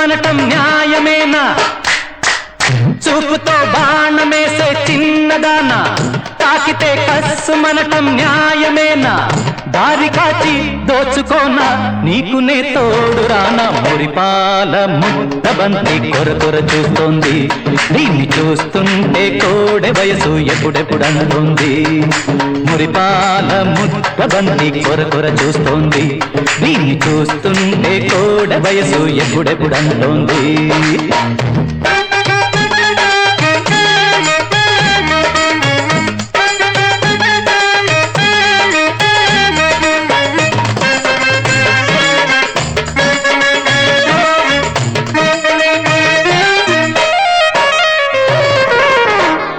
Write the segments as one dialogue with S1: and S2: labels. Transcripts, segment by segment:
S1: కస్సుమనటం న్యాయమేనా? చూపుతో బాణమేసే చిన్నదానా, తాకితే కస్సుమనటం న్యాయమేనా? దారి కాచి దోచుకోనా, నీకునే తోడు రానా? మురిపాల ముద్దబంతి కొర చూస్తోంది, దీన్ని చూస్తుంటే కోడె వయసు ఎప్పుడెప్పుడంటోంది. మురిపాల ముద్దబంతి కొర చూస్తోంది, దీన్ని చూస్తుంటే కోడె వయసు ఎప్పుడెప్పుడంటోంది.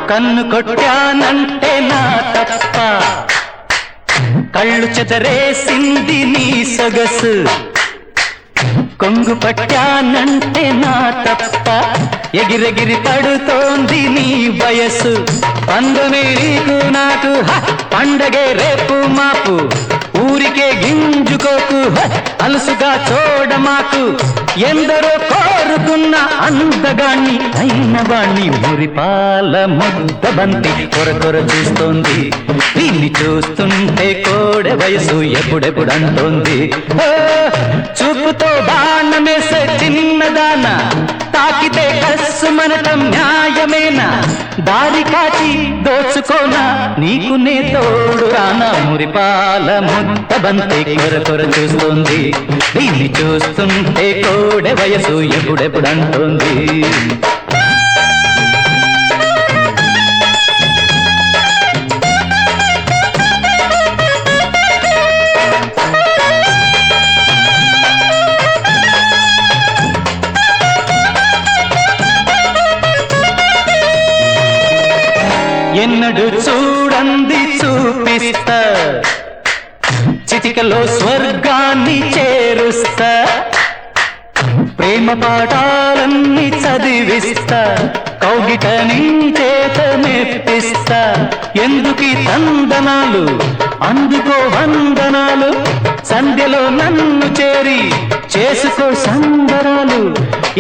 S1: కన్ను కొట్టానంటే నా తప్ప, కళ్ళు చెదరేసింది నీ సొగసు. కొంగు పట్టానంటే నా తప్ప, ఎగిరెగిరి పడుతోంది నీ వయసు. పందునే నీకు నాకు పండగే రేపు మాపు, ఊరికే గింజుకోకు అలుసుగా చూడమాకు. ఎందరో కోరుకున్న అందగాన్ని అయిన వాణ్ణి మురిపాల ముద్దబంతి కొర చూస్తోంది, దీన్ని చూస్తుంటే కోడె వయసు ఎప్పుడెప్పుడంటోంది. చూపుతో బాణమేసే చిన్నదానా, తాకితే కస్సుమనటం న్యాయమేనా? దారి కాచి దోచుకోనా, నీకునే తోడు రానా? మురిపాల ముద్దబంతి కొర చూస్తోంది, దీన్ని చూస్తుంటే కోడె వయసు ఎప్పుడెప్పుడంటోంది. ఎన్నడు చూడంది చూపిస్తా, చిటికలో స్వర్గాన్ని చేరుస్తా. ప్రేమ పాఠాలన్నీ చదివిస్తా, కౌగిట నీ చేత మెప్పిస్తా. ఎందుకీ తందనాలు, అందుకో వందనాలు. సంధ్యలో నన్ను చేరి చేసుకో సంబరాలు.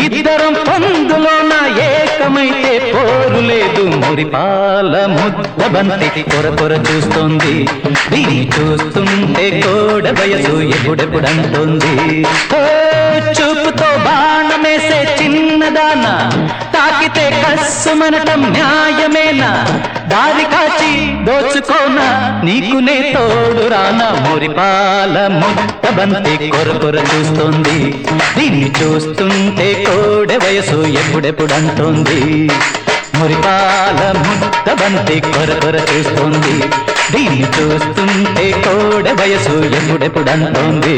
S1: ఇద్దరం పందులోన ఏకమైతే పోరు లేదు. మురిపాల ముద్దబంతి కొర చూస్తోంది, దీన్ని చూస్తుంటే కోడ వయసు ఎప్పుడెప్పుడంటోంది. చూపుతో బాణమేసే చిన్నదానా, తాకితే కస్సుమనటం న్యాయమేనా? దారి కాచి దోచుకోనా, నీకునే తోడు రానా? మురిపాల ముద్దబంతి కొర చూస్తోంది, దీన్ని చూస్తుంటే కోడె వయసు ఎప్పుడెప్పుడంటోంది. మురిపాల ముద్దబంతి కొర చూస్తోంది, దీన్ని చూస్తుంటే కోడె వయసు ఎప్పుడెప్పుడంటోంది.